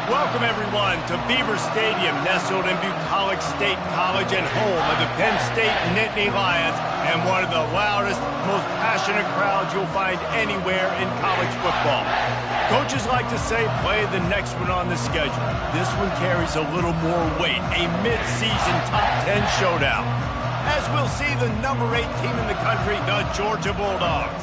Welcome, everyone, to Beaver Stadium, nestled in Bucolic State College and home of the Penn State Nittany Lions, and one of the loudest, most passionate crowds you'll find anywhere in college football. Coaches like to say, play the next one on the schedule. This one carries a little more weight, a mid-season top 10 showdown. As we'll see the number 8 team in the country, the Georgia Bulldogs,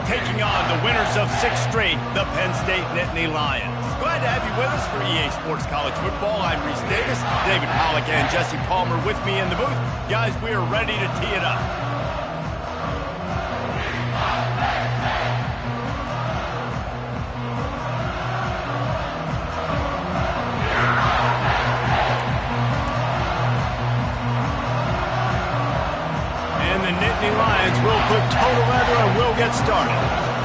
taking on the winners of 6 straight, the Penn State Nittany Lions. Glad to have you with us for EA Sports College Football. I'm Reese Davis, David Pollack and Jesse Palmer with me in the booth. Guys, we are ready to tee it up. And the Nittany Lions will put total leather and we'll get started.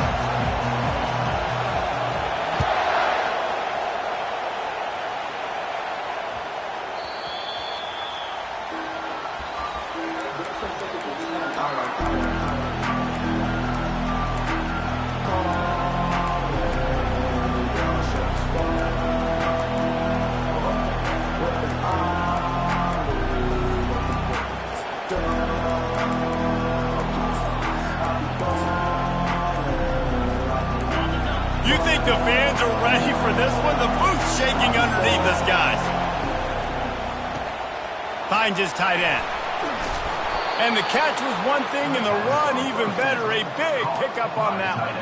You think the fans are ready for this one? The booth's shaking underneath us, guys. Finds his tight end. And the catch was one thing, and the run even better. A big pickup on that one.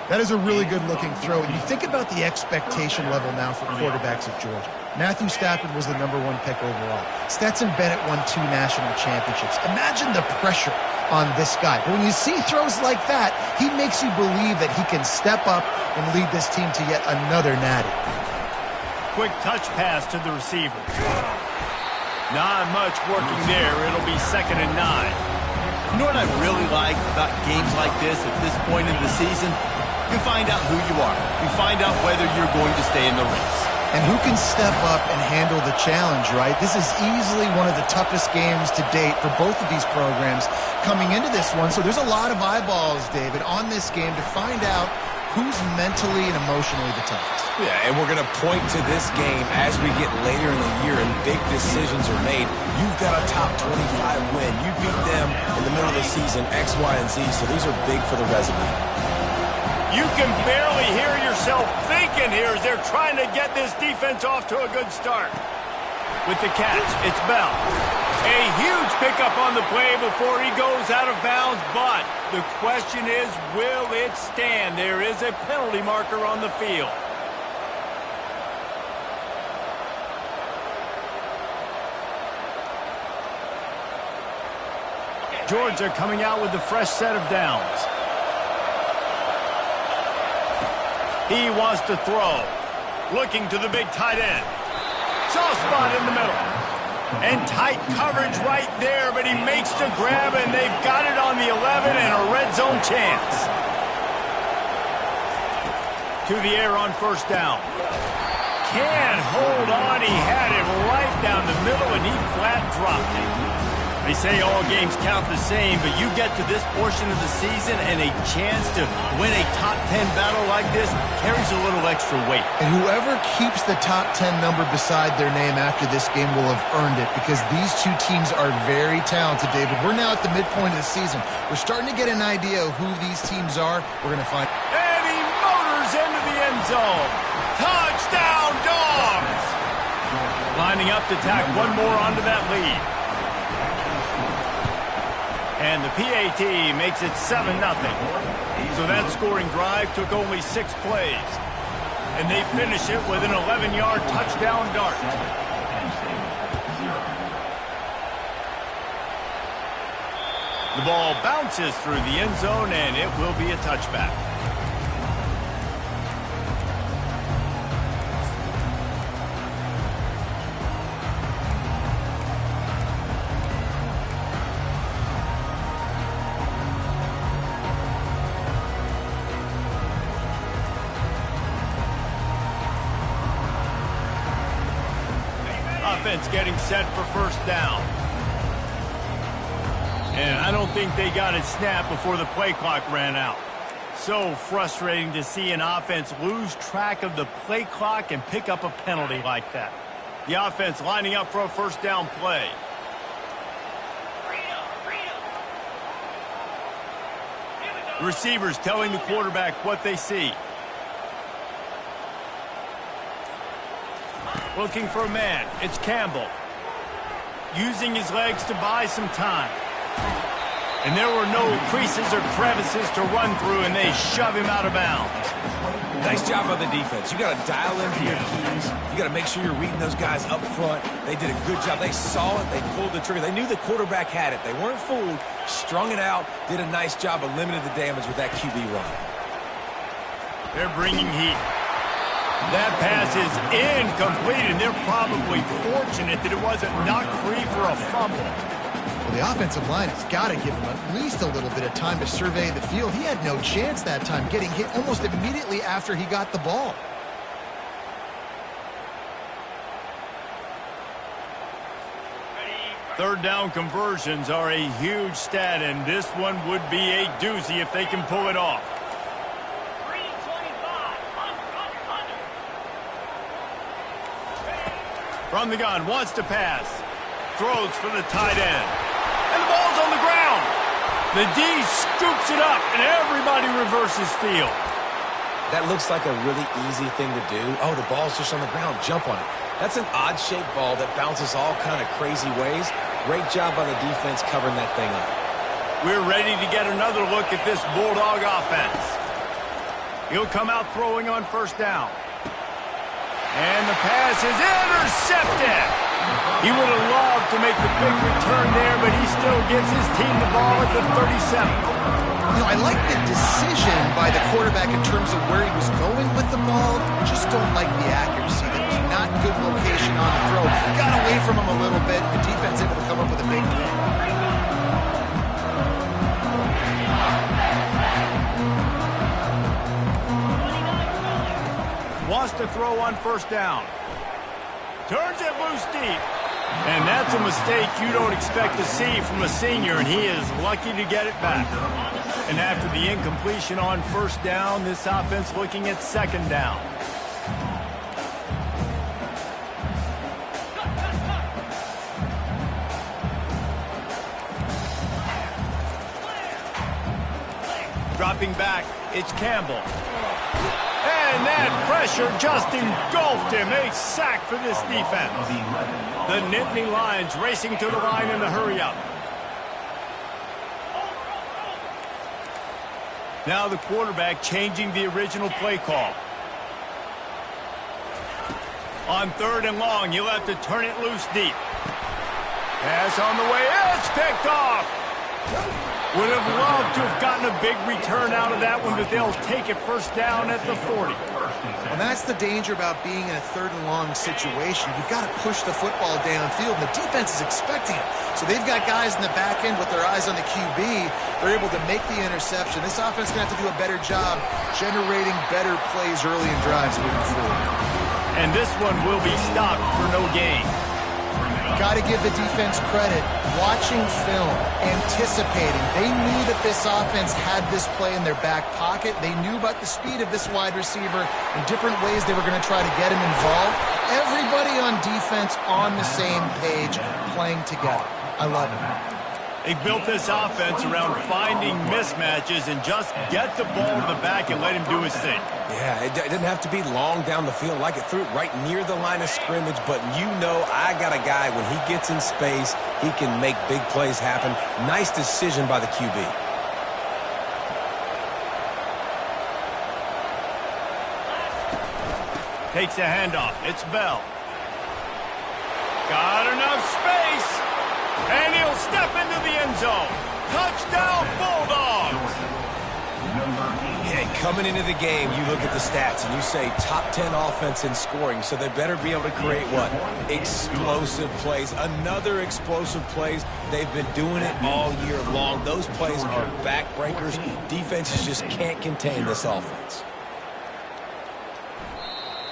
That is a really good-looking throw. And you think about the expectation level now for quarterbacks at Georgia. Matthew Stafford was the #1 pick overall. Stetson Bennett won 2 national championships. Imagine the pressure on this guy. But when you see throws like that, he makes you believe that he can step up and lead this team to yet another natty. Quick touch pass to the receiver. Not much working there. It'll be 2nd and 9. You know what I really like about games like this at this point in the season? You find out who you are. You find out whether you're going to stay in the race. And who can step up and handle the challenge, right? This is easily one of the toughest games to date for both of these programs coming into this one. So there's a lot of eyeballs, David, on this game to find out who's mentally and emotionally the toughest. Yeah, and we're going to point to this game as we get later in the year and big decisions are made. You've got a top 25 win. You beat them in the middle of the season, X, Y, and Z, so these are big for the resume. You can barely hear yourself thinking here as they're trying to get this defense off to a good start. With the catch, it's Bell. A huge pickup on the play before he goes out of bounds, but the question is, will it stand? There is a penalty marker on the field. Georgia coming out with a fresh set of downs. He wants to throw. Looking to the big tight end. Soft spot in the middle. And tight coverage right there, but he makes the grab, and they've got it on the 11 and a red zone chance. To the air on 1st down. Can't hold on. He had it right down the middle, and he flat dropped it. They say all games count the same, but you get to this portion of the season and a chance to win a top 10 battle like this carries a little extra weight. And whoever keeps the top 10 number beside their name after this game will have earned it, because these two teams are very talented, David. We're now at the midpoint of the season. We're starting to get an idea of who these teams are. We're going to find... And he motors into the end zone. Touchdown, Dogs! Lining up to tack one more onto that lead. And the PAT makes it 7-0. So that scoring drive took only 6 plays. And they finish it with an 11-yard touchdown dart. The ball bounces through the end zone, and it will be a touchback. Offense getting set for 1st down. And I don't think they got it snapped before the play clock ran out. So frustrating to see an offense lose track of the play clock and pick up a penalty like that. The offense lining up for a first down play. The receivers telling the quarterback what they see. Looking for a man. It's Campbell. Using his legs to buy some time. And there were no creases or crevices to run through, and they shove him out of bounds. Nice job by the defense. You got to dial into your keys. You got to make sure you're reading those guys up front. They did a good job. They saw it. They pulled the trigger. They knew the quarterback had it. They weren't fooled. Strung it out. Did a nice job of limiting the damage with that QB run. They're bringing heat. That pass is incomplete, and they're probably fortunate that it wasn't knocked free for a fumble. Well, the offensive line has got to give him at least a little bit of time to survey the field. He had no chance that time, getting hit almost immediately after he got the ball. Third down conversions are a huge stat, and this one would be a doozy if they can pull it off. From the gun, wants to pass. Throws for the tight end. And the ball's on the ground. The D scoops it up, and everybody reverses field. That looks like a really easy thing to do. Oh, the ball's just on the ground. Jump on it. That's an odd-shaped ball that bounces all kind of crazy ways. Great job by the defense covering that thing up. We're ready to get another look at this Bulldog offense. He'll come out throwing on first down. And the pass is intercepted. He would have loved to make the big return there, but he still gives his team the ball at the 37. You know, I like the decision by the quarterback in terms of where he was going with the ball. Just don't like the accuracy. There was not good location on the throw. Got away from him a little bit. The defense able to come up with a big play. Wants to throw on first down. Turns it loose deep. And that's a mistake you don't expect to see from a senior, and he is lucky to get it back. And after the incompletion on first down, this offense looking at second down. Dropping back, it's Campbell. And that pressure just engulfed him. A sack for this defense. The Nittany Lions racing to the line in the hurry-up. Now the quarterback changing the original play call. On third and long, you'll have to turn it loose deep. Pass on the way. It's picked off. Would have loved to have gotten a big return out of that one, but they'll take it first down at the 40. And that's the danger about being in a third and long situation. You've got to push the football downfield, and the defense is expecting it. So they've got guys in the back end with their eyes on the QB. They're able to make the interception. This offense is going to have to do a better job generating better plays early in drives moving forward. And this one will be stopped for no gain. Got to give the defense credit. Watching film, anticipating. They knew that this offense had this play in their back pocket. They knew about the speed of this wide receiver and different ways they were going to try to get him involved. Everybody on defense on the same page, playing together. I love it. They built this offense around finding mismatches and just get the ball to the back and let him do his thing. Yeah, it didn't have to be long down the field. Like it threw it right near the line of scrimmage, but you know I got a guy, when he gets in space, he can make big plays happen. Nice decision by the QB. Takes a handoff. It's Bell. Got enough space. And he'll step into the end zone. Touchdown, Bulldogs! Yeah, coming into the game, you look at the stats and you say top 10 offense in scoring, so they better be able to create what? Explosive plays. Another explosive plays. They've been doing it all year long. Those plays are backbreakers. Defenses just can't contain this offense.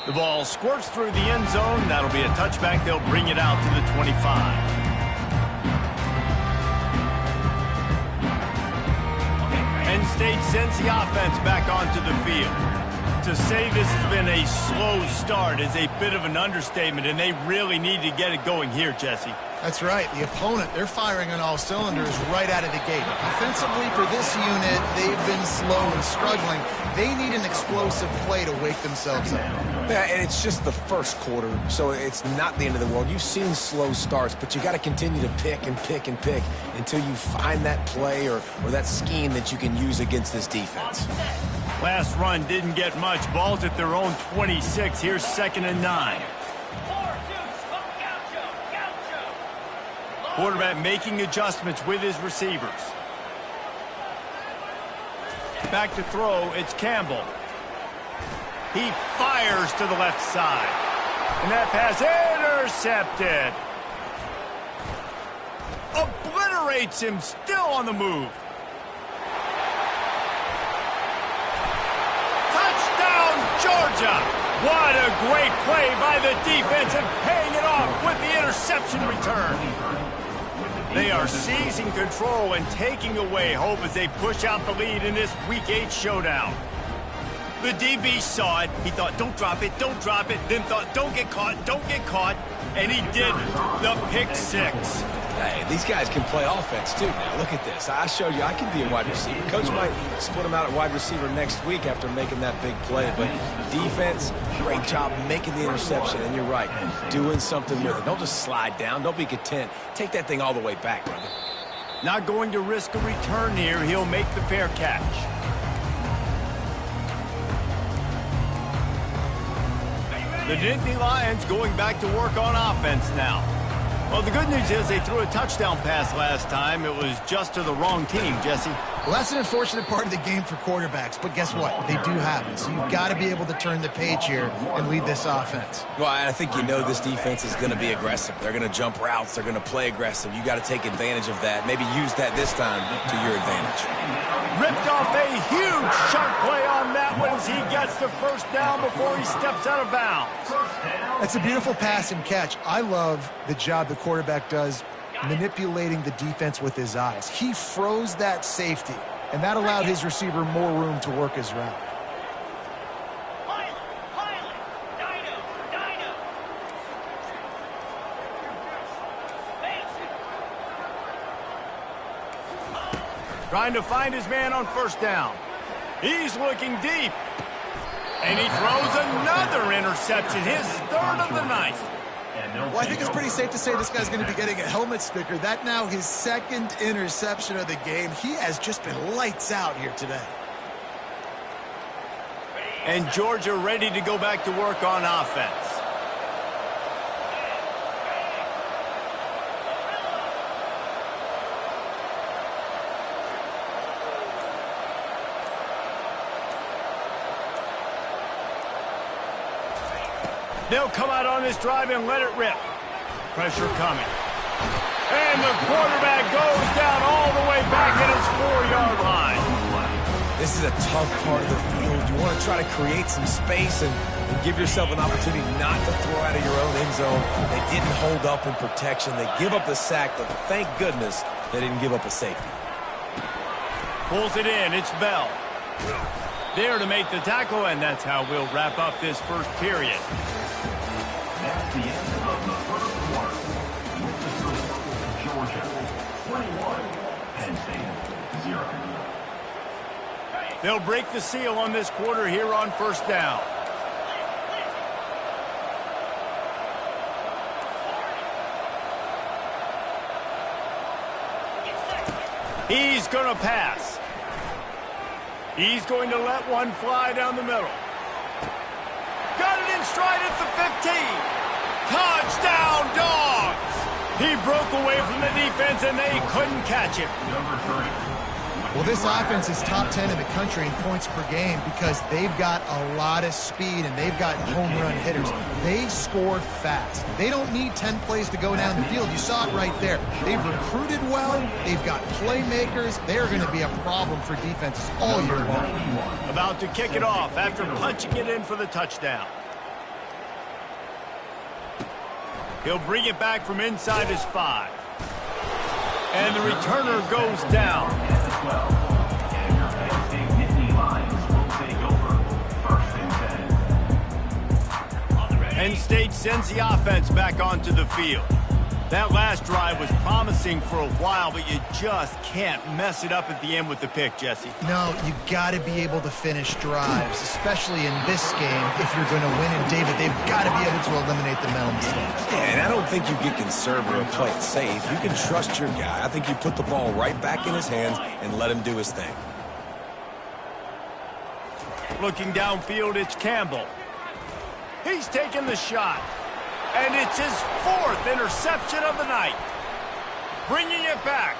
The ball squirts through the end zone. That'll be a touchback. They'll bring it out to the 25. And State sends the offense back onto the field. To say this has been a slow start is a bit of an understatement, and they really need to get it going here, Jesse. That's right. The opponent, they're firing on all cylinders right out of the gate. Offensively, for this unit, they've been slow and struggling. They need an explosive play to wake themselves up. Yeah, and it's just the first quarter, so it's not the end of the world. You've seen slow starts, but you got to continue to pick and pick and pick until you find that play or that scheme that you can use against this defense. Last run didn't get much. Ball's at their own 26. Here's 2nd and 9. Quarterback making adjustments with his receivers. Back to throw, it's Campbell. He fires to the left side. And that pass intercepted. Obliterates him, still on the move. Touchdown, Georgia! What a great play by the defense and paying it off with the interception return. They are seizing control and taking away hope as they push out the lead in this Week 8 showdown. The DB saw it. He thought, don't drop it, don't drop it. Then thought, don't get caught. And he didn't. The pick 6. Hey, these guys can play offense, too. Now, look at this. I showed you I can be a wide receiver. Coach might split him out at wide receiver next week after making that big play. But defense, great job making the interception. And you're right, doing something with it. Don't just slide down. Don't be content. Take that thing all the way back, brother. Not going to risk a return here. He'll make the fair catch. The Nittany Lions going back to work on offense now. Well, the good news is they threw a touchdown pass last time. It was just to the wrong team, Jesse. Well, that's an unfortunate part of the game for quarterbacks, but guess what? They do happen. So you've got to be able to turn the page here and lead this offense. Well, I think you know this defense is going to be aggressive. They're going to jump routes. They're going to play aggressive. You got to take advantage of that. Maybe use that this time to your advantage. Ripped off a huge sharp play on that one as he gets the first down before he steps out of bounds. That's a beautiful pass and catch. I love the job the quarterback does manipulating the defense with his eyes. He froze that safety, and that allowed his receiver more room to work his route. Trying to find his man on first down. He's looking deep. And he throws another interception, his 3rd of the night. Well, I think it's pretty safe to say this guy's going to be getting a helmet sticker. That now his 2nd interception of the game. He has just been lights out here today. And Georgia ready to go back to work on offense. They'll come out on this drive and let it rip. Pressure coming. And the quarterback goes down all the way back at his 4-yard line. This is a tough part of the field. You want to try to create some space and give yourself an opportunity not to throw out of your own end zone. They didn't hold up in protection. They give up the sack, but thank goodness they didn't give up a safety. Pulls it in. It's Bell. There to make the tackle, and that's how we'll wrap up this first period. That's the end of the first quarter. Georgia 21, Penn State 0. They'll break the seal on this quarter here on first down. He's going to pass. He's going to let one fly down the middle. Got it in stride at the 15. Touchdown, Dogs! He broke away from the defense, and they couldn't catch him. Number 3. Well, this offense is top 10 in the country in points per game because they've got a lot of speed and they've got home run hitters. They score fast. They don't need 10 plays to go down the field. You saw it right there. They've recruited well. They've got playmakers. They're going to be a problem for defenses all year long. About to kick it off after punching it in for the touchdown. He'll bring it back from inside his 5. And the returner goes down. Penn State sends the offense back onto the field. That last drive was promising for a while, but you just can't mess it up at the end with the pick, Jesse. No, you got to be able to finish drives, especially in this game if you're going to win. And, David, they've got to be able to eliminate the mental mistakes. Yeah, and I don't think you get conservative or play it safe. You can trust your guy. I think you put the ball right back in his hands and let him do his thing. Looking downfield, it's Campbell. He's taking the shot. And it's his 4th interception of the night. Bringing it back.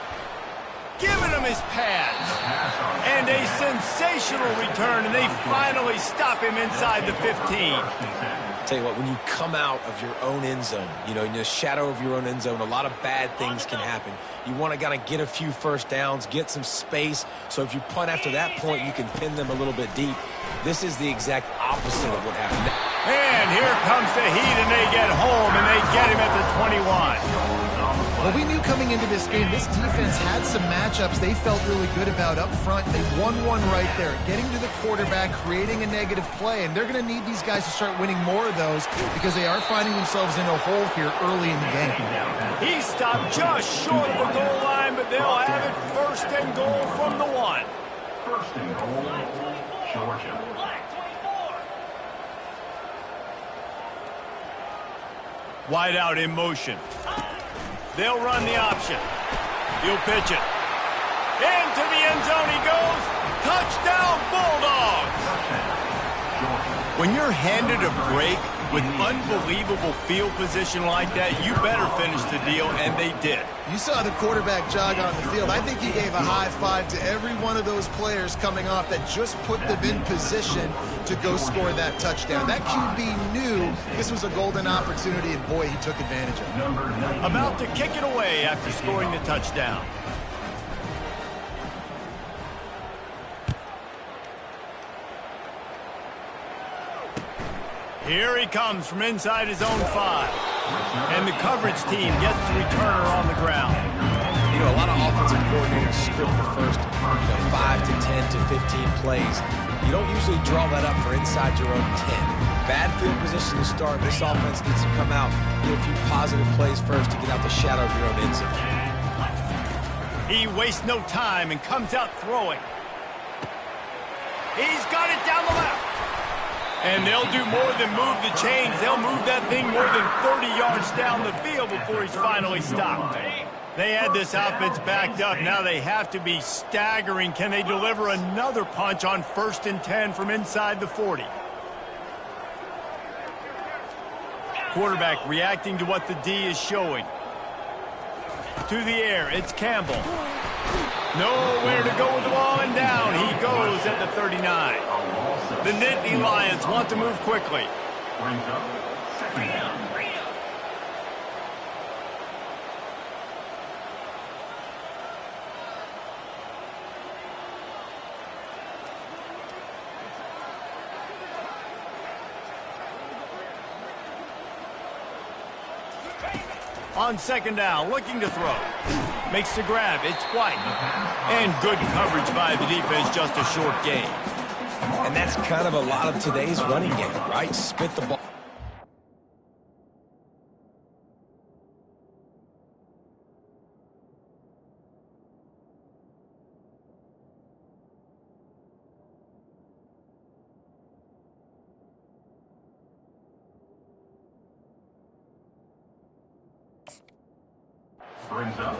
Giving him his pads. And a sensational return, and they finally stop him inside the 15. Tell you what, when you come out of your own end zone, you know, in the shadow of your own end zone, a lot of bad things can happen. You want to kind of get a few first downs, get some space, so if you punt after that point, you can pin them a little bit deep. This is the exact opposite of what happened. And here comes the heat, and they get home, and they get him at the 21. Well, we knew coming into this game, this defense had some matchups they felt really good about up front. They won one right there, getting to the quarterback, creating a negative play, and they're going to need these guys to start winning more of those because they are finding themselves in a hole here early in the game. He stopped just short of the goal line, but they'll have it 1st and goal from the 1. 1st and goal, Georgia. Wide out in motion. They'll run the option. He'll pitch it. Into the end zone he goes. Touchdown, Bulldogs! When you're handed a break with unbelievable field position like that, you better finish the deal, and they did. You saw the quarterback jog on the field. I think he gave a high five to every one of those players coming off that just put them in position to go score that touchdown. That QB knew this was a golden opportunity, and boy, he took advantage of it. About to kick it away after scoring the touchdown. Here he comes from inside his own 5. And the coverage team gets the returner on the ground. You know, a lot of offensive coordinators script the first 5 to 10 to 15 plays. You don't usually draw that up for inside your own 10. Bad field position to start. This offense needs to come out, get a few positive plays first to get out the shadow of your own end zone. He wastes no time and comes out throwing. He's got it down the left. And they'll do more than move the chains. They'll move that thing more than 30 yards down the field before he's finally stopped. They had this offense backed up. Now they have to be staggering. Can they deliver another punch on 1st and 10 from inside the 40? Quarterback reacting to what the D is showing. To the air, it's Campbell. Nowhere to go with the ball, and down he goes at the 39. The Nittany Lions want to move quickly. Brings up 2nd down. On 2nd down, looking to throw. Makes the grab. It's White. And good coverage by the defense, just a short gain. And that's kind of a lot of today's running game, right? Spit the ball.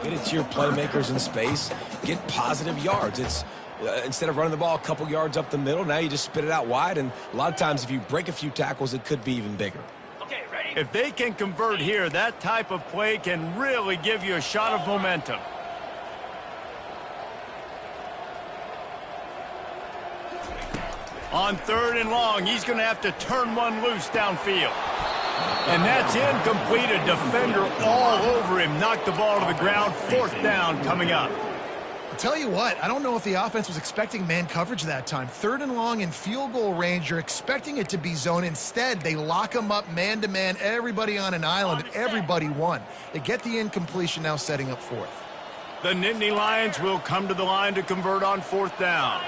Get it to your playmakers in space. Get positive yards. It's instead of running the ball a couple yards up the middle, now you just spit it out wide. And a lot of times if you break a few tackles, it could be even bigger. Okay, ready? If they can convert here, that type of play can really give you a shot of momentum. On 3rd and long, he's going to have to turn one loose downfield. And that's incomplete. A defender all over him. Knocked the ball to the ground. 4th down coming up. I'll tell you what, I don't know if the offense was expecting man coverage that time. 3rd and long in field goal range, you're expecting it to be zone. Instead, they lock them up man-to-man, everybody on an island, and everybody won. They get the incompletion, now setting up 4th. The Nittany Lions will come to the line to convert on 4th down.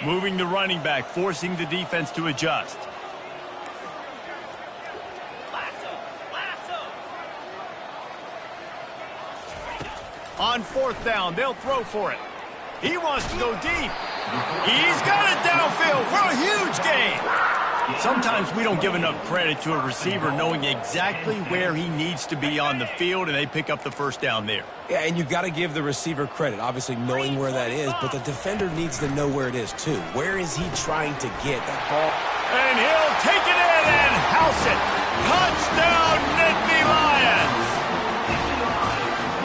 Moving the running back, forcing the defense to adjust. On fourth down, they'll throw for it. He wants to go deep. He's got it downfield for a huge gain. Sometimes we don't give enough credit to a receiver knowing exactly where he needs to be on the field, and they pick up the first down there. Yeah, and you've got to give the receiver credit, obviously knowing where that is, but the defender needs to know where it is too. Where is he trying to get that ball? And he'll take it in and house it. Touchdown, Nittany Lions!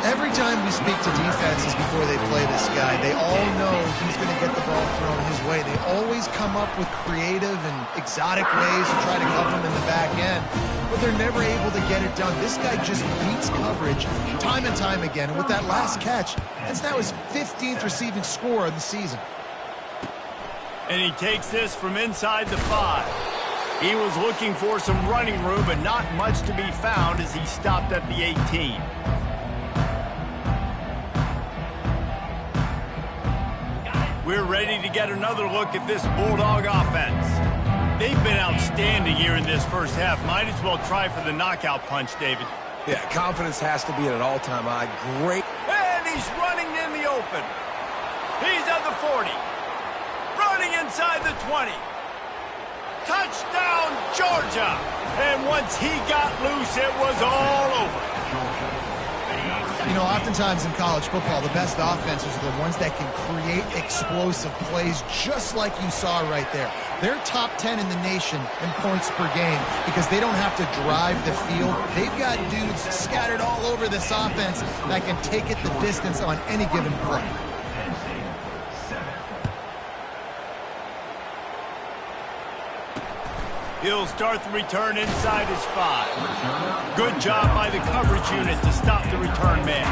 Every time we speak to defenses before they play this guy, they all know he's going to get the ball thrown his way. They always come up with creative and exotic ways to try to cover him in the back end, but they're never able to get it done. This guy just beats coverage time and time again, and with that last catch, that's now his 15th receiving score of the season. And he takes this from inside the 5. He was looking for some running room, but not much to be found as he stopped at the 18. We're ready to get another look at this Bulldog offense. They've been outstanding here in this first half. Might as well try for the knockout punch, David. Yeah, confidence has to be at an all-time high. Great. And he's running in the open. He's at the 40. Running inside the 20. Touchdown, Georgia! And once he got loose, it was all over. You know, oftentimes in college football, the best offenses are the ones that can create explosive plays just like you saw right there. They're top 10 in the nation in points per game because they don't have to drive the field. They've got dudes scattered all over this offense that can take it the distance on any given play. He'll start the return inside his 5. Good job by the coverage unit to stop the return man.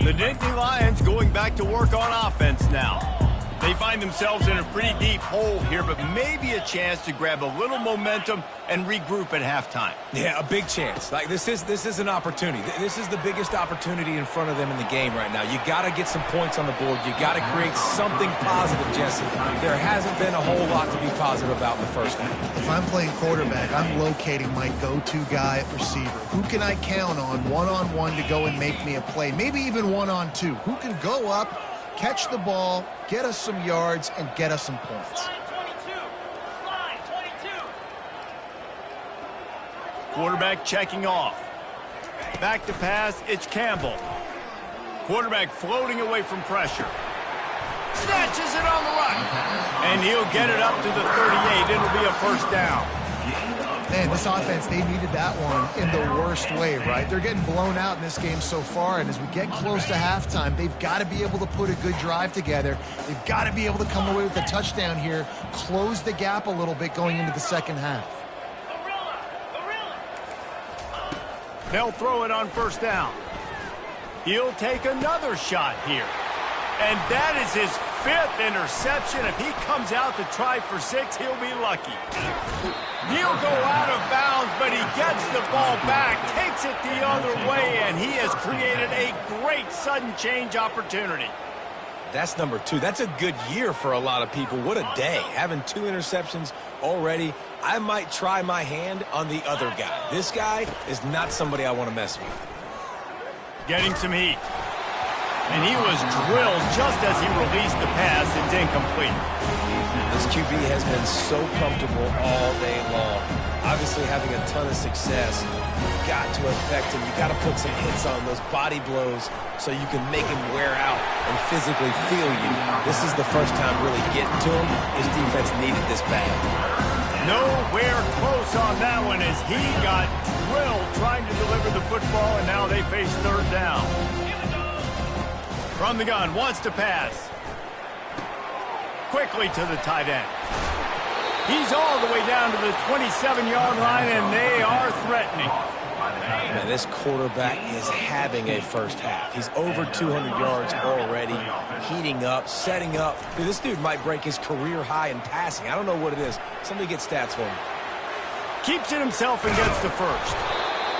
The Nittany Lions going back to work on offense now. They find themselves in a pretty deep hole here, but maybe a chance to grab a little momentum and regroup at halftime. Yeah, a big chance. Like this is an opportunity. This is the biggest opportunity in front of them in the game right now. You got to get some points on the board. You got to create something positive, Jesse. There hasn't been a whole lot to be positive about in the first half. If I'm playing quarterback, I'm locating my go-to guy at receiver. Who can I count on one-on-one to go and make me a play? Maybe even one-on-two. Who can go up, catch the ball, get us some yards, and get us some points. Slide 22. Quarterback checking off. Back to pass, it's Campbell. Quarterback floating away from pressure. Snatches it on the run. And he'll get it up to the 38. It'll be a first down. Man, this offense, they needed that one in the worst way, right? They're getting blown out in this game so far, and as we get close to halftime, they've got to be able to put a good drive together. They've got to be able to come away with a touchdown here, close the gap a little bit going into the second half. They'll throw it on first down. He'll take another shot here. And that is his 5th interception. If he comes out to try for 6, he'll be lucky. He'll go out of bounds, but he gets the ball back, takes it the other way, and he has created a great sudden change opportunity. That's number 2. That's a good year for a lot of people. What a day. Having 2 interceptions already. I might try my hand on the other guy. This guy is not somebody I want to mess with. Getting some heat. And he was drilled just as he released the pass. It's incomplete. This QB has been so comfortable all day long. Obviously having a ton of success. You've got to affect him. You've got to put some hits on those body blows so you can make him wear out and physically feel you. This is the first time really getting to him. His defense needed this bad. Nowhere close on that one as he got drilled trying to deliver the football, and now they face third down. From the gun, wants to pass. Quickly to the tight end. He's all the way down to the 27-yard line, and they are threatening. Man, this quarterback is having a first half. He's over 200 yards already, heating up, setting up. Dude, this dude might break his career high in passing. I don't know what it is. Somebody get stats for him. Keeps it himself and gets the first.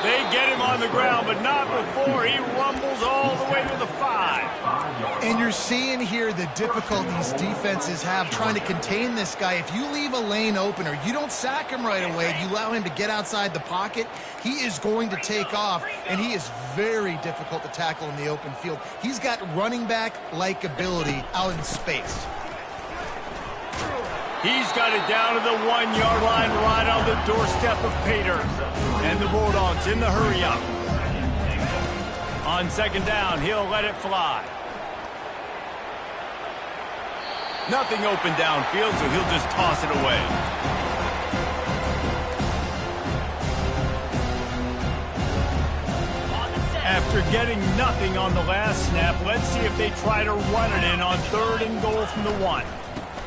They get him on the ground, but not before he rumbles all the way to the 5. And you're seeing here the difficulties defenses have trying to contain this guy. If you leave a lane open or you don't sack him right away, you allow him to get outside the pocket, he is going to take off, and he is very difficult to tackle in the open field. He's got running back-like ability out in space. He's got it down to the 1-yard line right on the doorstep of Pater. And the Bulldogs in the hurry-up. On second down, he'll let it fly. Nothing open downfield, so he'll just toss it away. After getting nothing on the last snap, let's see if they try to run it in on 3rd and goal from the 1.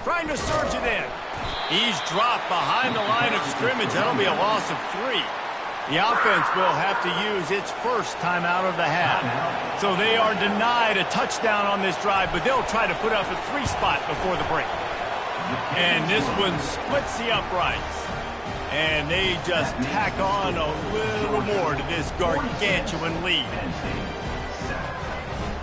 Trying to surge it in. He's dropped behind the line of scrimmage. That'll be a loss of 3. The offense will have to use its first timeout of the half. So they are denied a touchdown on this drive, but they'll try to put up a 3 spot before the break. And this one splits the uprights. And they just tack on a little more to this gargantuan lead.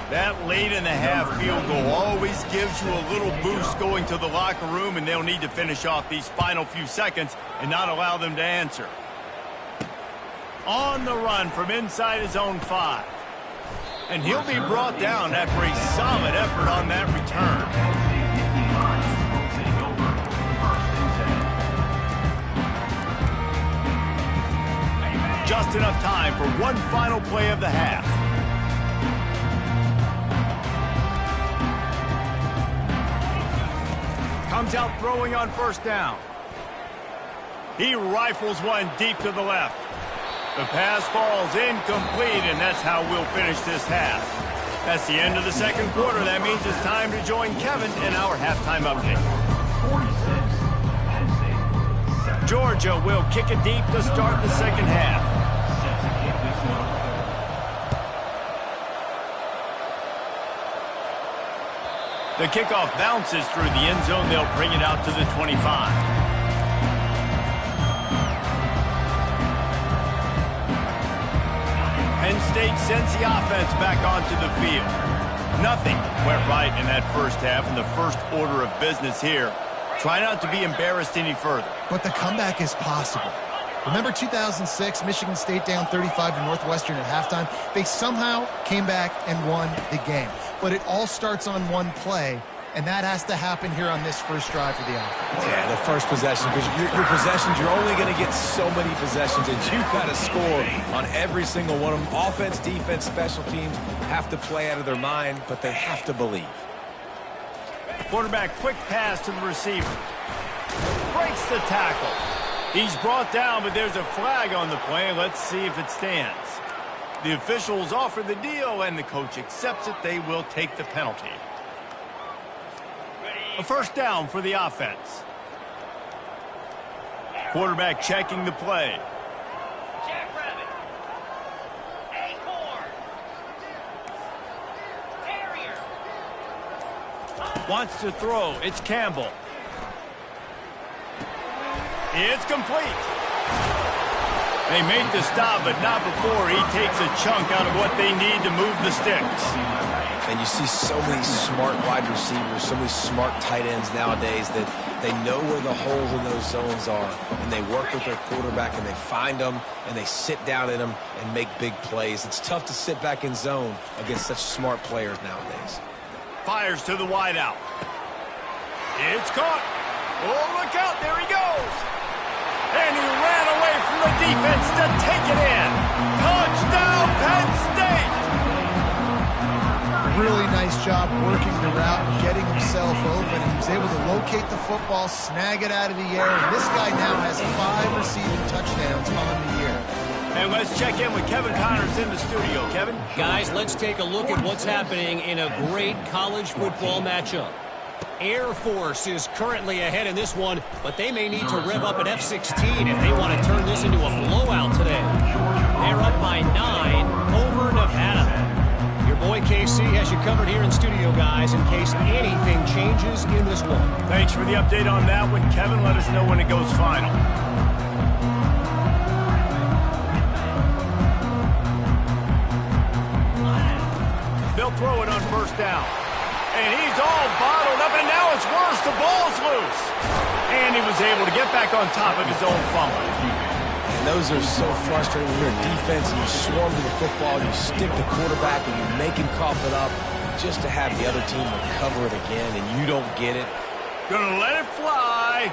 That late in the half field goal always gives you a little boost going to the locker room, and they'll need to finish off these final few seconds and not allow them to answer. On the run from inside his own 5. And he'll be brought down after a solid effort on that return. Just enough time for one final play of the half. Comes out throwing on first down. He rifles one deep to the left. The pass falls incomplete, and that's how we'll finish this half. That's the end of the second quarter. That means it's time to join Kevin in our halftime update. Georgia will kick it deep to start the second half. The kickoff bounces through the end zone. They'll bring it out to the 25. Penn State sends the offense back onto the field. Nothing went right in that first half, and the first order of business here. Try not to be embarrassed any further. But the comeback is possible. Remember 2006, Michigan State down 35 to Northwestern at halftime? They somehow came back and won the game. But it all starts on one play, and that has to happen here on this first drive for the offense. Yeah, the first possession, because your possessions, you're only going to get so many possessions, and you've got to score on every single one of them. Offense, defense, special teams have to play out of their mind, but they have to believe. Quarterback quick pass to the receiver. Breaks the tackle. He's brought down, but there's a flag on the play. Let's see if it stands. The officials offer the deal, and the coach accepts it. They will take the penalty. A first down for the offense. Quarterback checking the play. Jackrabbit. Acorn. Terrier. Wants to throw. It's Campbell. It's complete. They make the stop, but not before he takes a chunk out of what they need to move the sticks. And you see so many smart wide receivers, so many smart tight ends nowadays that they know where the holes in those zones are, and they work with their quarterback, and they find them, and they sit down in them and make big plays. It's tough to sit back in zone against such smart players nowadays. Fires to the wideout. It's caught. Oh, look out. There he goes. And he ran away from the defense to take it in. Touchdown, Penn State! Really nice job working the route and getting himself open. He was able to locate the football, snag it out of the air. And this guy now has 5 receiving touchdowns on the year. And let's check in with Kevin Connors in the studio. Kevin? Guys, let's take a look at what's happening in a great college football matchup. Air Force is currently ahead in this one, but they may need to rev up an F-16 if they want to turn this into a blowout today. They're up by 9 over Nevada. Your boy KC has you covered here in studio, guys, in case anything changes in this one. Thanks for the update on that one, Kevin. Let us know when it goes final. throw it on first down. And he's all bottled up, and now it's worse. The ball's loose. And he was able to get back on top of his own fumble. And those are so frustrating when you're in defense and you swarm to the football, you stick the quarterback, and you make him cough it up just to have the other team recover it again, and you don't get it. Gonna let it fly.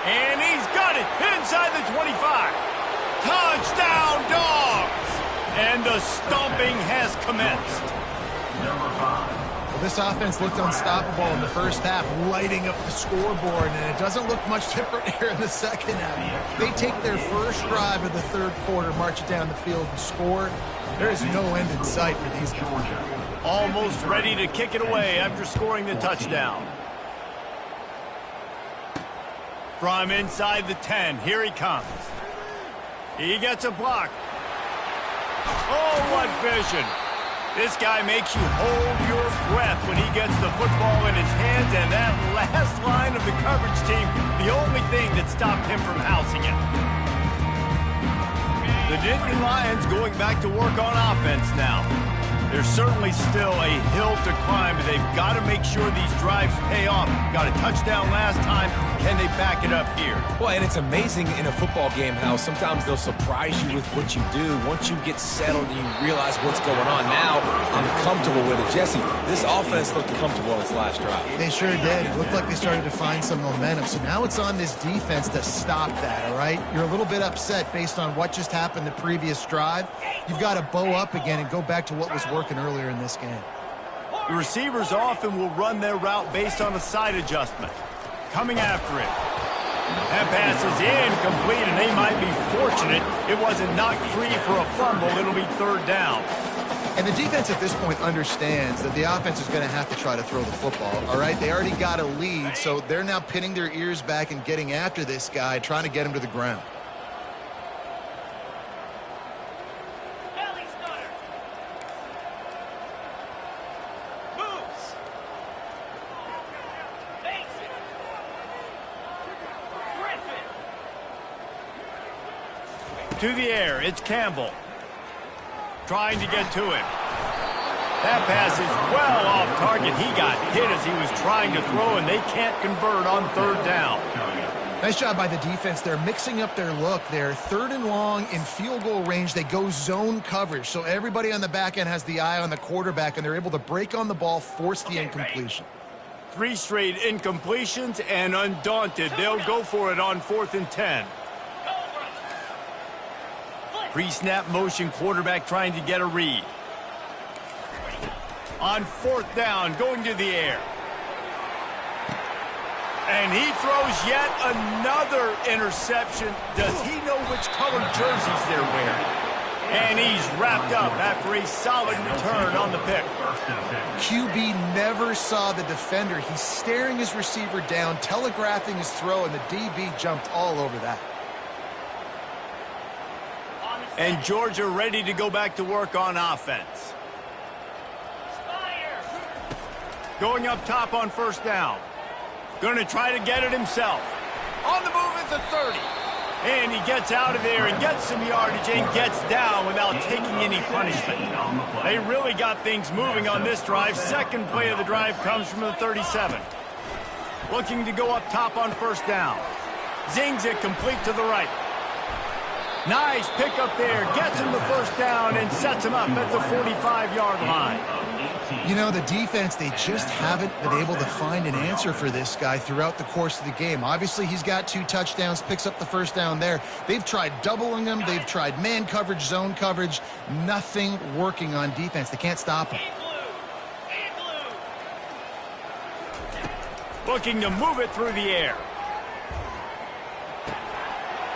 And he's got it inside the 25. Touchdown, Dogs! And the stomping has commenced. Well, this offense looked unstoppable in the first half, lighting up the scoreboard, and it doesn't look much different here in the second half. They take their first drive of the third quarter, march it down the field, and score. There is no end in sight for these guys. Almost ready to kick it away after scoring the touchdown. From inside the 10, here he comes. He gets a block. Oh, what vision. This guy makes you hold your breath when he gets the football in his hands, and that last line of the coverage team, the only thing that stopped him from housing it. The Nittany Lions going back to work on offense now. There's certainly still a hill to climb, but they've got to make sure these drives pay off. Got a touchdown last time. Can they back it up here? Well, and it's amazing in a football game how sometimes they'll surprise you with what you do. Once you get settled and you realize what's going on, now I'm comfortable with it. Jesse, this offense looked comfortable in its last drive. They sure did. It looked like they started to find some momentum. So now it's on this defense to stop that, all right? You're a little bit upset based on what just happened the previous drive. You've got to bow up again and go back to what was working earlier in this game. The receivers often will run their route based on a side adjustment. Coming after it. That pass is incomplete, and they might be fortunate it wasn't knocked free for a fumble. It'll be third down. And the defense at this point understands that the offense is going to have to try to throw the football, all right? They already got a lead, so they're now pinning their ears back and getting after this guy, trying to get him to the ground. Belly stutter. Moves. Makes it. Griffin. To the air, it's Campbell. Trying to get to him. That pass is well off target. He got hit as he was trying to throw, and they can't convert on third down. Nice job by the defense. They're mixing up their look. They're third and long in field goal range. They go zone coverage, so everybody on the back end has the eye on the quarterback, and they're able to break on the ball, force the incompletion. 3 straight incompletions, and undaunted, they'll go for it on 4th and 10. Pre-snap motion, quarterback trying to get a read. On 4th down, going to the air. And he throws yet another interception. Does he know which colored jerseys they're wearing? And he's wrapped up after a solid return on the pick. QB never saw the defender. He's staring his receiver down, telegraphing his throw, and the DB jumped all over that. And Georgia ready to go back to work on offense. Going up top on 1st down. Going to try to get it himself. On the move at the 30. And he gets out of there and gets some yardage and gets down without taking any punishment. They really got things moving on this drive. Second play of the drive comes from the 37. Looking to go up top on 1st down. Zings it complete to the right. Nice pick up there. Gets him the 1st down and sets him up at the 45-yard line. You know, the defense, they just haven't been able to find an answer for this guy throughout the course of the game. Obviously, he's got 2 touchdowns, picks up the 1st down there. They've tried doubling him. They've tried man coverage, zone coverage. Nothing working on defense. They can't stop him. Looking to move it through the air.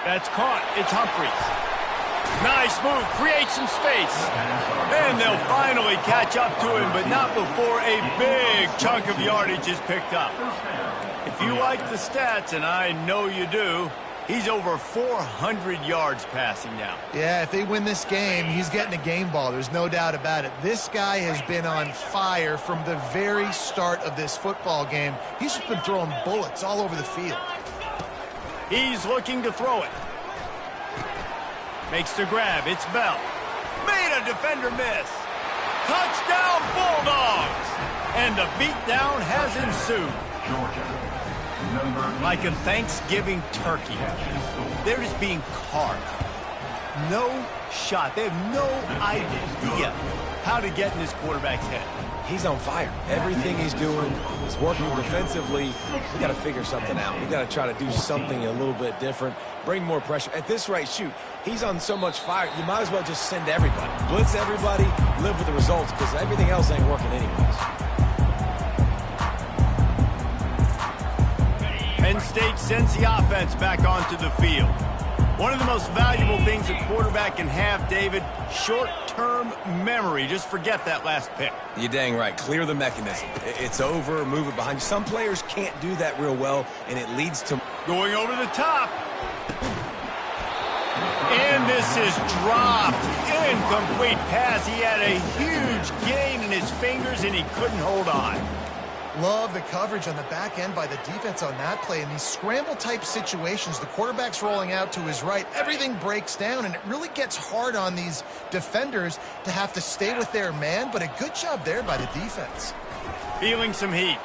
That's caught. It's Humphries. Nice move. Creates some space. And they'll finally catch up to him, but not before a big chunk of yardage is picked up. If you like the stats, and I know you do, he's over 400 yards passing now. Yeah, if they win this game, he's getting a game ball. There's no doubt about it. This guy has been on fire from the very start of this football game. He's just been throwing bullets all over the field. He's looking to throw it. Makes the grab. It's Bell. Made a defender miss. Touchdown, Bulldogs! And the beatdown has ensued. Like a Thanksgiving turkey, they're just being carved. No shot. They have no idea how to get in this quarterback's head. He's on fire. Everything he's doing is working defensively. We got to figure something out. We got to try to do something a little bit different, bring more pressure. At this rate, shoot, he's on so much fire, you might as well just send everybody. Blitz everybody, live with the results, because everything else ain't working anyways. Penn State sends the offense back onto the field. One of the most valuable things a quarterback can have, David, short-term memory. Just forget that last pick. You're dang right. Clear the mechanism. It's over, move it behind you. Some players can't do that real well, and it leads to... Going over the top. And this is dropped. Incomplete pass. He had a huge gain in his fingers, and he couldn't hold on. Love the coverage on the back end by the defense on that play. In these scramble-type situations, the quarterback's rolling out to his right. Everything breaks down, and it really gets hard on these defenders to have to stay with their man, but a good job there by the defense. Feeling some heat.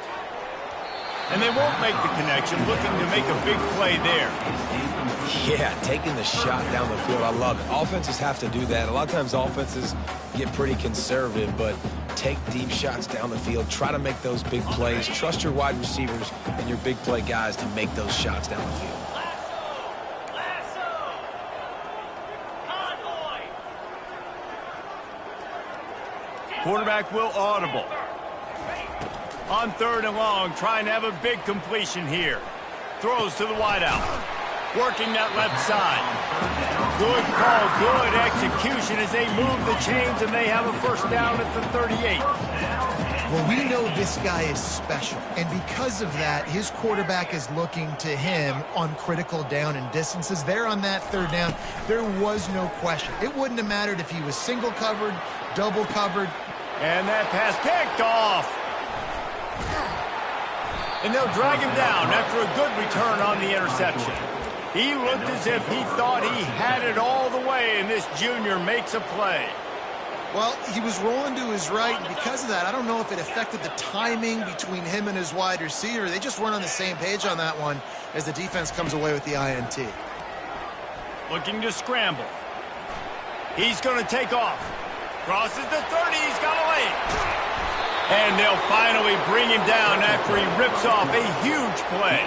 And they won't make the connection, looking to make a big play there. Yeah, taking the shot down the field. I love it. Offenses have to do that. A lot of times offenses get pretty conservative, but take deep shots down the field. Try to make those big plays. Trust your wide receivers and your big play guys to make those shots down the field. Quarterback will audible. On 3rd and long, trying to have a big completion here. Throws to the wideout. Working that left side. Good call, good execution as they move the chains, and they have a first down at the 38. Well, we know this guy is special, and because of that, his quarterback is looking to him on critical down and distances. There on that 3rd down, there was no question. It wouldn't have mattered if he was single covered, double covered. And that pass picked off. And they'll drag him down after a good return on the interception. He looked as if he thought he had it all the way, and this junior makes a play. Well, he was rolling to his right, and because of that, I don't know if it affected the timing between him and his wide receiver. They just weren't on the same page on that one as the defense comes away with the INT. Looking to scramble. He's going to take off. Crosses the 30. He's got a lane. And they'll finally bring him down after he rips off a huge play.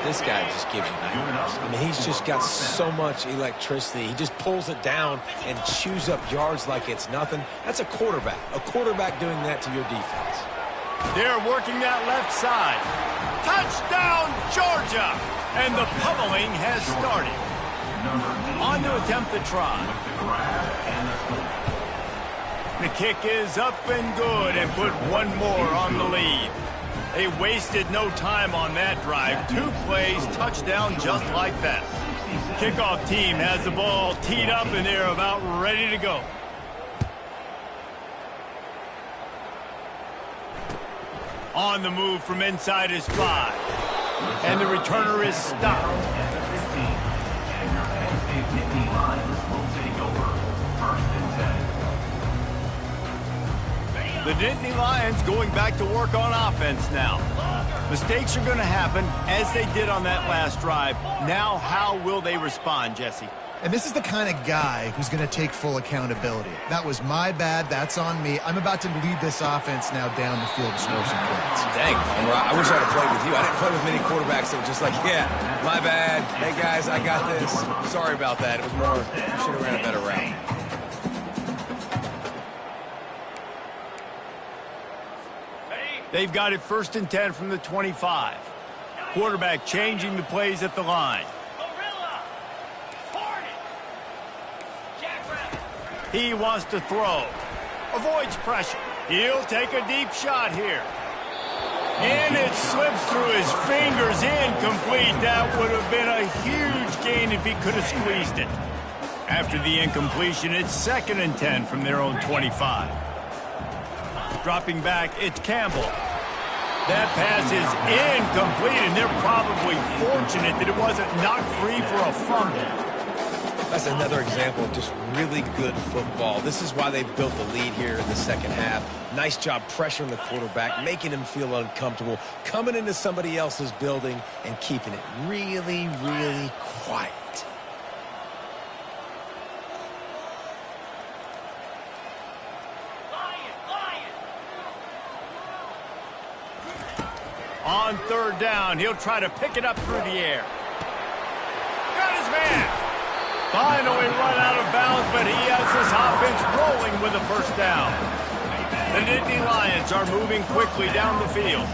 This guy just gives you nightmares. I mean, he's just got so much electricity. He just pulls it down and chews up yards like it's nothing. That's a quarterback. A quarterback doing that to your defense. They're working that left side. Touchdown, Georgia! And the pummeling has started. On to attempt the try. The kick is up and good, and put one more on the lead. They wasted no time on that drive. 2 plays, touchdown just like that. Kickoff team has the ball teed up, and they're about ready to go. On the move from inside his 5. And the returner is stopped. The Nittany Lions going back to work on offense now. Mistakes are going to happen, as they did on that last drive. Now, how will they respond, Jesse? And this is the kind of guy who's going to take full accountability. That was my bad. That's on me. I'm about to lead this offense now down the field to score some points. Dang, I wish I had played with you. I didn't play with many quarterbacks that were just like, yeah, my bad. Hey, guys, I got this. Sorry about that. It was more, should have ran a better route. They've got it 1st and 10 from the 25. Quarterback changing the plays at the line. He wants to throw. Avoids pressure. He'll take a deep shot here. And it slips through his fingers. Incomplete. That would have been a huge gain if he could have squeezed it. After the incompletion, it's 2nd and 10 from their own 25. Dropping back, it's Campbell. That pass is incomplete, and they're probably fortunate that it wasn't knocked free for a fumble. That's another example of just really good football. This is why they've built the lead here in the second half. Nice job pressuring the quarterback, making him feel uncomfortable, coming into somebody else's building and keeping it really, really quiet. On third down, he'll try to pick it up through the air. Got his man. Finally run out of bounds, but he has his offense rolling with a first down. The Nittany Lions are moving quickly down the field.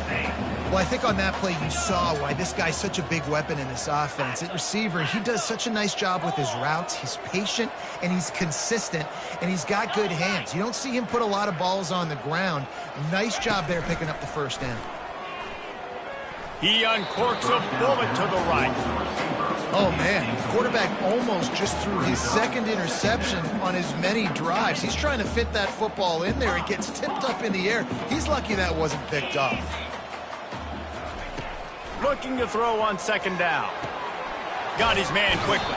Well, I think on that play you saw why this guy's such a big weapon in this offense. At receiver, he does such a nice job with his routes. He's patient, and he's consistent, and he's got good hands. You don't see him put a lot of balls on the ground. Nice job there picking up the first down. He uncorks a bullet to the right. Oh, man, the quarterback almost just threw his second interception on his many drives. He's trying to fit that football in there. It gets tipped up in the air. He's lucky that wasn't picked off. Looking to throw on second down. Got his man quickly.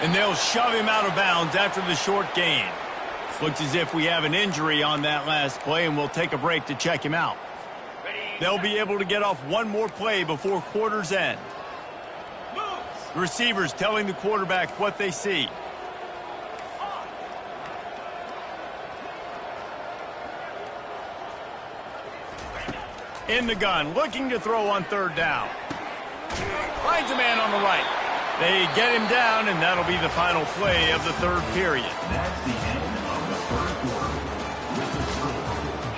And they'll shove him out of bounds after the short gain. Looks as if we have an injury on that last play, and we'll take a break to check him out. They'll be able to get off one more play before quarter's end. Receivers telling the quarterback what they see. In the gun, looking to throw on third down. Finds a man on the right. They get him down, and that'll be the final play of the third period. That's the end of the third quarter. With the score,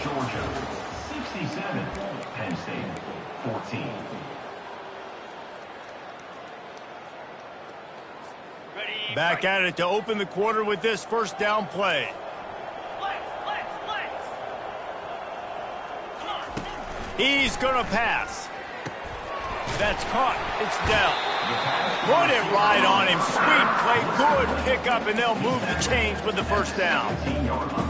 Georgia 67, Penn State 14. Back at it to open the quarter with this first down play. He's going to pass. That's caught. It's Dell. Put it right on him. Sweet play. Good pickup, and they'll move the chains with the first down.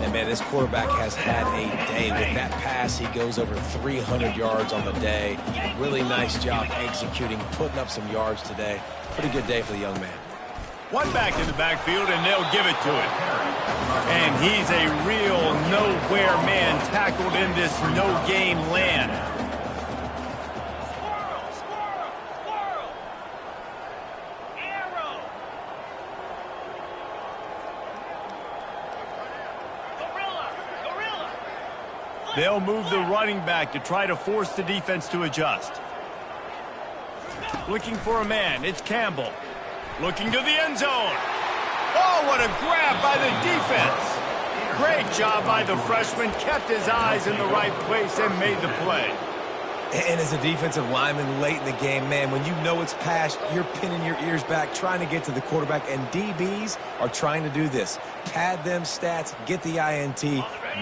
And, man, this quarterback has had a day. With that pass, he goes over 300 yards on the day. Really nice job executing, putting up some yards today. Pretty good day for the young man. One back in the backfield, and they'll give it to him. And he's a real nowhere man tackled in this no-game land. Squirrel! Arrow! Gorilla! They'll move the running back to try to force the defense to adjust. Looking for a man. It's Campbell. Looking to the end zone. Oh, what a grab by the defense. Great job by the freshman. Kept his eyes in the right place and made the play. And as a defensive lineman late in the game, man, when you know it's past, you're pinning your ears back, trying to get to the quarterback, and DBs are trying to do this. Pad them stats, get the INT.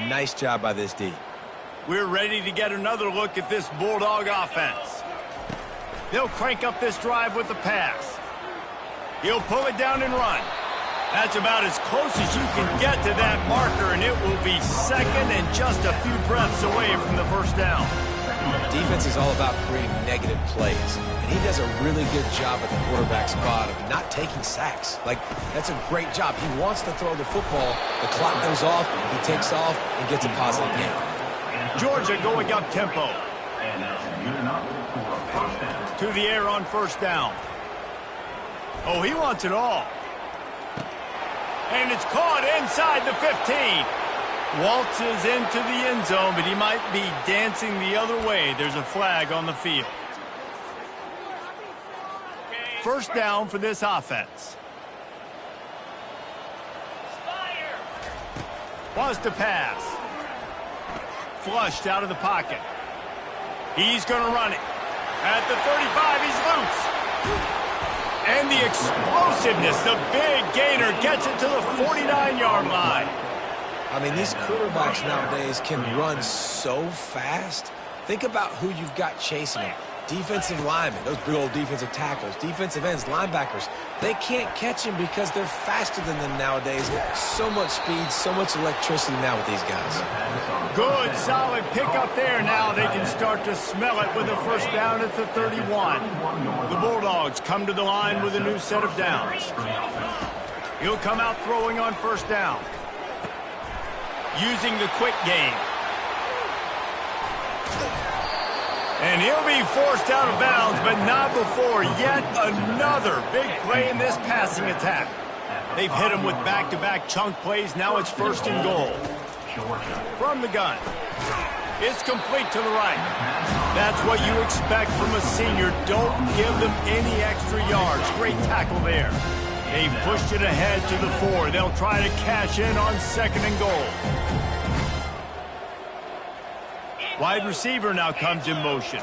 Nice job by this D. We're ready to get another look at this Bulldog offense. They'll crank up this drive with the pass. He'll pull it down and run. That's about as close as you can get to that marker, and it will be second and just a few breaths away from the first down. Defense is all about creating negative plays, and he does a really good job at the quarterback spot of not taking sacks. Like, that's a great job. He wants to throw the football. The clock goes off, he takes off, and gets a positive gain. Georgia going up tempo. And that's good enough for a first down. To the air on first down. Oh, he wants it all. And it's caught inside the 15. Waltzes into the end zone, but he might be dancing the other way. There's a flag on the field. First down for this offense. Wants to pass. Flushed out of the pocket. He's going to run it. At the 35, he's loose. And the explosiveness, the big gainer gets it to the 49-yard line. I mean, these quarterbacks nowadays can run so fast. Think about who you've got chasing them. Defensive linemen, those big old defensive tackles, defensive ends, linebackers. They can't catch him because they're faster than them nowadays. So much speed, so much electricity now with these guys. Good, solid pickup there. Now they can start to smell it with a first down at the 31. The Bulldogs come to the line with a new set of downs. He'll come out throwing on first down. Using the quick game. And he'll be forced out of bounds, but not before yet another big play in this passing attack. They've hit him with back-to-back chunk plays. Now it's first and goal. From the gun. It's complete to the right. That's what you expect from a senior. Don't give them any extra yards. Great tackle there. They've pushed it ahead to the 4. They'll try to cash in on second and goal. Wide receiver now comes in motion.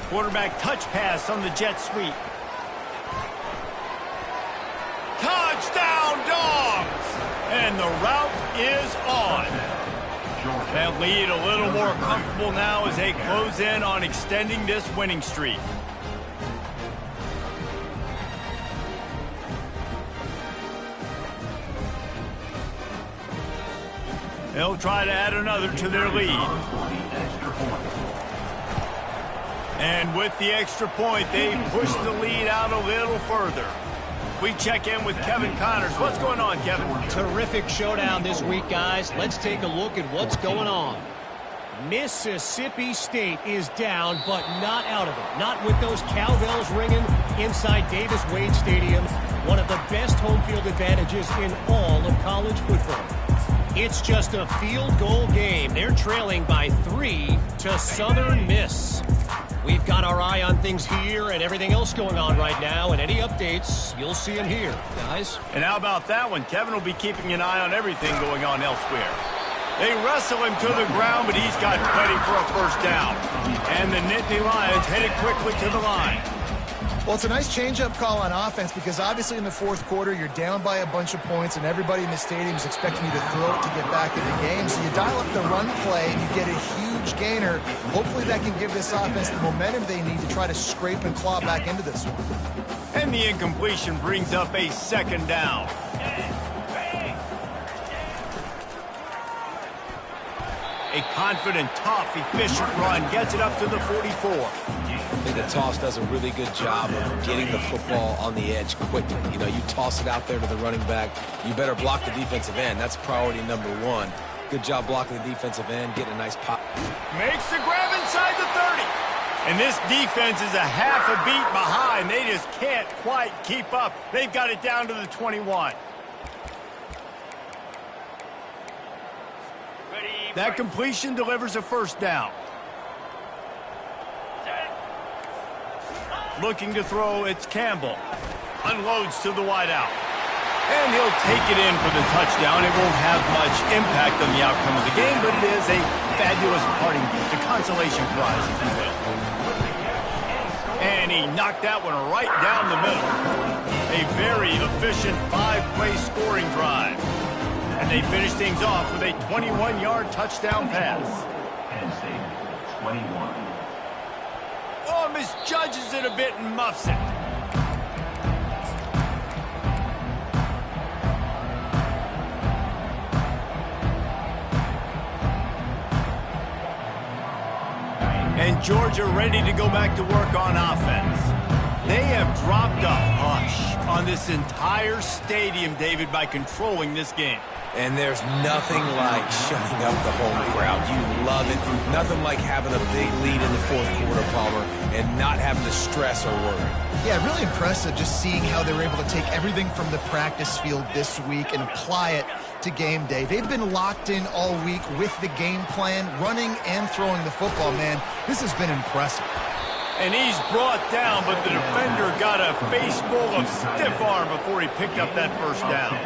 Quarterback touch pass on the jet sweep. Touchdown, Dogs! And the route is on. That lead a little more comfortable now as they close in on extending this winning streak. They'll try to add another to their lead. And with the extra point, they push the lead out a little further. We check in with Kevin Connors. What's going on, Kevin? Terrific showdown this week, guys. Let's take a look at what's going on. Mississippi State is down, but not out of it. Not with those cowbells ringing inside Davis-Wade Stadium, one of the best home field advantages in all of college football. It's just a field goal game. They're trailing by 3 to Southern Miss. We've got our eye on things here and everything else going on right now, and any updates, you'll see them here, guys. And how about that one? Kevin will be keeping an eye on everything going on elsewhere. They wrestle him to the ground, but he's got plenty for a first down. And the Nittany Lions headed quickly to the line. Well, it's a nice change-up call on offense because obviously in the fourth quarter, you're down by a bunch of points and everybody in the stadium is expecting you to throw it to get back in the game. So you dial up the run play and you get a huge gainer. Hopefully that can give this offense the momentum they need to try to scrape and claw back into this one. And the incompletion brings up a second down. A confident, tough, efficient run gets it up to the 44. I think the toss does a really good job of getting the football on the edge quickly. You know, you toss it out there to the running back, you better block the defensive end. That's priority number 1. Good job blocking the defensive end, getting a nice pop. Makes the grab inside the 30. And this defense is a half a beat behind. They just can't quite keep up. They've got it down to the 21. That completion delivers a first down. Looking to throw, it's Campbell. Unloads to the wideout. And he'll take it in for the touchdown. It won't have much impact on the outcome of the game, but it is a fabulous parting gift, a consolation prize, if you will. And he knocked that one right down the middle. A very efficient 5-play scoring drive. And they finish things off with a 21-yard touchdown pass. Penn State, 21. Oh, misjudges it a bit and muffs it. And Georgia ready to go back to work on offense. They have dropped a hush on this entire stadium, David, by controlling this game. And there's nothing like shutting up the home crowd. You love it. Nothing like having a big lead in the fourth quarter, Palmer, and not having to stress or worry. Yeah, really impressive just seeing how they were able to take everything from the practice field this week and apply it to game day. They've been locked in all week with the game plan, running and throwing the football, man. This has been impressive. And he's brought down, but the defender got a face full of stiff arm before he picked up that first down.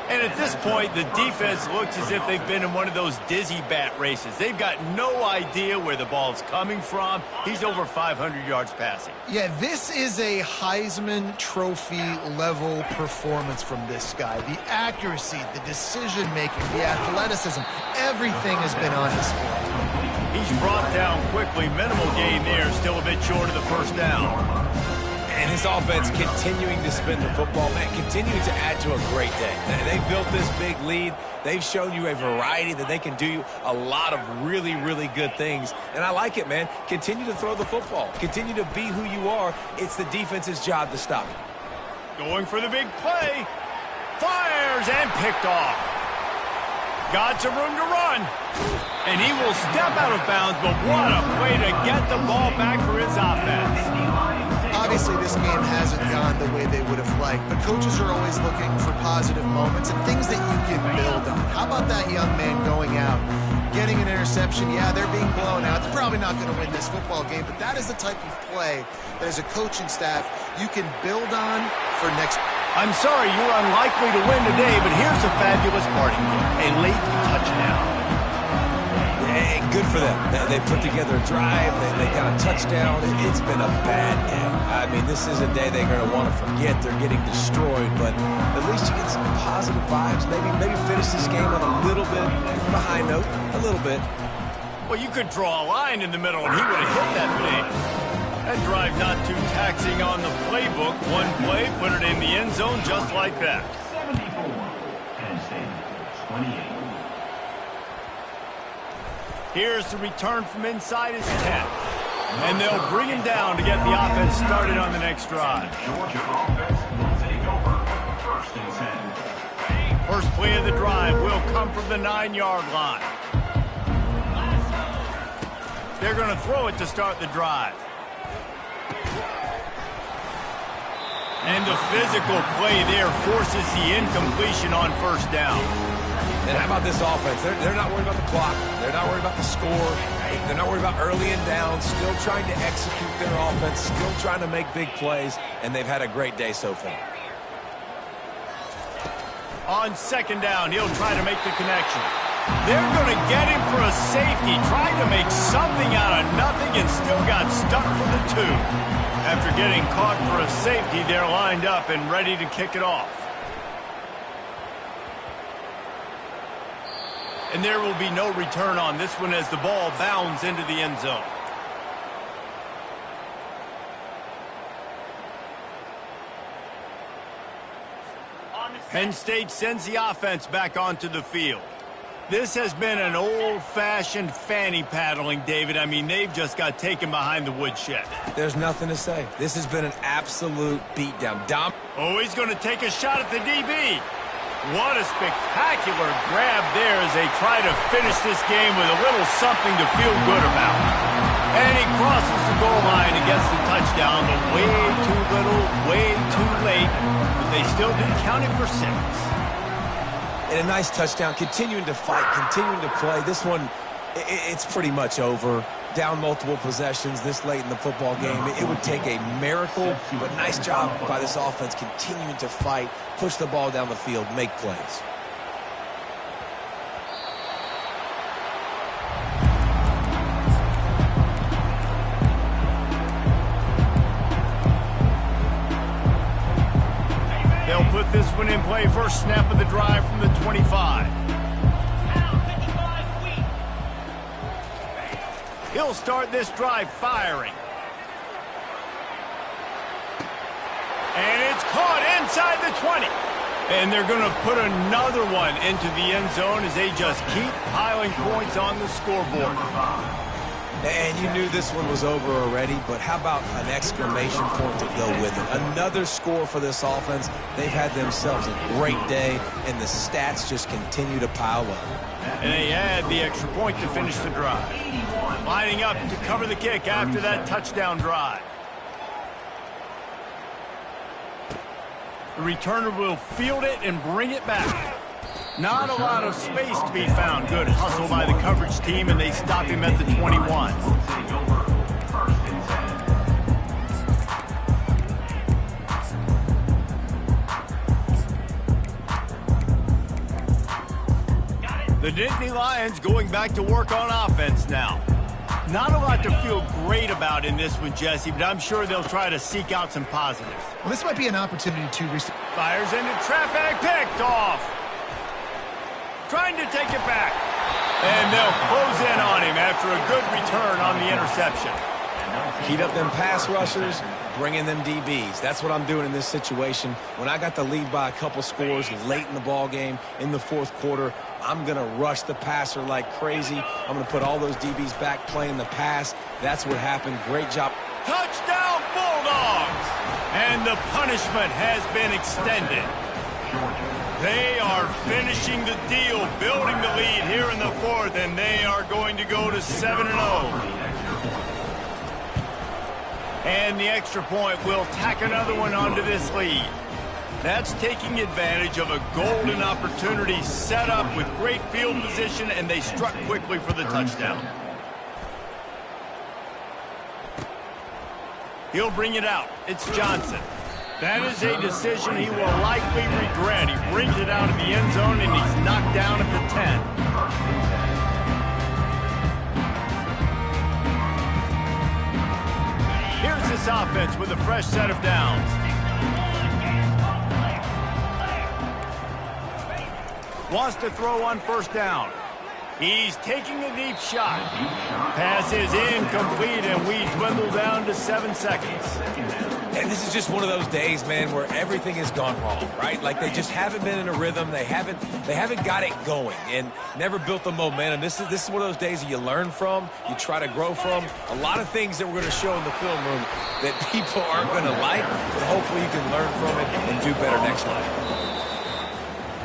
And at this point, the defense looks as if they've been in one of those dizzy bat races. They've got no idea where the ball's coming from. He's over 500 yards passing. Yeah, this is a Heisman Trophy level performance from this guy. The accuracy, the decision-making, the athleticism, everything has been on display. He's brought down quickly. Minimal gain there, still a bit short of the first down. And his offense continuing to spin the football, man, continuing to add to a great day. They built this big lead. They've shown you a variety that they can do a lot of really, really good things. And I like it, man. Continue to throw the football. Continue to be who you are. It's the defense's job to stop it. Going for the big play. Fires and picked off. Got some room to run. And he will step out of bounds, but what a play to get the ball back for his offense. Obviously, this game hasn't gone the way they would have liked, but coaches are always looking for positive moments and things that you can build on. How about that young man going out, getting an interception? Yeah, they're being blown out. They're probably not going to win this football game, but that is the type of play that as a coaching staff you can build on for next. I'm sorry you're unlikely to win today, but here's a fabulous parting gift, a late touchdown. Hey, good for them. They put together a drive. They got a touchdown. It's been a bad day. I mean, this is a day they're going to want to forget. They're getting destroyed, but at least you get some positive vibes. Maybe finish this game on a little bit of a high note, a little bit. Well, you could draw a line in the middle, and he would have hit that thing. That drive not too taxing on the playbook. One play, put it in the end zone just like that. 74. Penn State, 28. Here's the return from inside his 10. And they'll bring him down to get the offense started on the next drive. Georgia offense will take over. 1st and 10. First play of the drive will come from the 9-yard line. They're going to throw it to start the drive. And the physical play there forces the incompletion on 1st down. And how about this offense? They're not worried about the clock. They're not worried about the score. They're not worried about early and down. Still trying to execute their offense. Still trying to make big plays. And they've had a great day so far. On 2nd down, he'll try to make the connection. They're going to get him for a safety. Trying to make something out of nothing and still got stuck for the 2. After getting caught for a safety, they're lined up and ready to kick it off. And there will be no return on this one as the ball bounds into the end zone. Penn State sends the offense back onto the field. This has been an old-fashioned fanny paddling, David. I mean, they've just got taken behind the woodshed. There's nothing to say. This has been an absolute beatdown. Oh, he's going to take a shot at the DB. What a spectacular grab there as they try to finish this game with a little something to feel good about. And he crosses the goal line and gets the touchdown, but way too little, way too late. But they still do count it for 6. And a nice touchdown, continuing to fight, continuing to play. This one, it's pretty much over. Down multiple possessions this late in the football game. It would take a miracle, but nice job by this offense continuing to fight, push the ball down the field, make plays. They'll put this one in play. First snap of the drive from the 25. He'll start this drive firing. And it's caught inside the 20. And they're going to put another one into the end zone as they just keep piling points on the scoreboard. And you knew this one was over already, but how about an exclamation point to go with it? Another score for this offense. They've had themselves a great day, and the stats just continue to pile up. And they add the extra point to finish the drive. Lining up to cover the kick after that touchdown drive. The returner will field it and bring it back. Not a lot of space to be found. Good hustle by the coverage team, and they stop him at the 21. The Nittany Lions going back to work on offense now. Not a lot to feel great about in this one, Jesse, but I'm sure they'll try to seek out some positives. Well, this might be an opportunity to fires into traffic, picked off. Trying to take it back. And they'll close in on him after a good return on the interception. Heat up them pass rushers, bring in them DBs. That's what I'm doing in this situation. When I got the lead by a couple scores late in the ball game, in the 4th quarter, I'm going to rush the passer like crazy. I'm going to put all those DBs back playing the pass. That's what happened. Great job. Touchdown, Bulldogs! And the punishment has been extended. Georgia They are finishing the deal, building the lead here in the fourth, and they are going to go to 7-0. And the extra point will tack another one onto this lead. That's taking advantage of a golden opportunity set up with great field position, and they struck quickly for the touchdown. He'll bring it out. It's Johnson. That is a decision he will likely regret. He brings it out of the end zone, and he's knocked down at the 10. Here's this offense with a fresh set of downs. Wants to throw on first down. He's taking a deep shot. Pass is incomplete, and we dwindle down to 7 seconds. And this is just one of those days, man, where everything has gone wrong, right? Like they just haven't been in a rhythm. They haven't got it going and never built the momentum. This is one of those days that you learn from, you try to grow from. A lot of things that we're going to show in the film room that people aren't going to like, but hopefully you can learn from it and do better next time.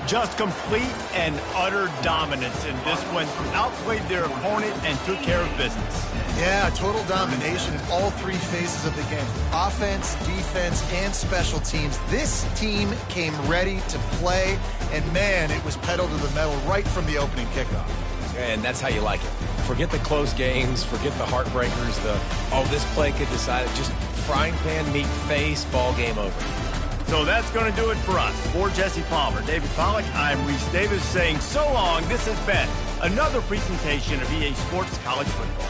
Just complete and utter dominance in this one. Outplayed their opponent and took care of business. Yeah, total domination in all three phases of the game. Offense, defense, and special teams. This team came ready to play, and man, it was pedal to the metal right from the opening kickoff. And that's how you like it. Forget the close games, forget the heartbreakers, this play could decide it. Just frying pan, meat face, ball game over. So that's going to do it for us. For Jesse Palmer, David Pollack, I'm Reese Davis saying so long. This has been another presentation of EA Sports College Football.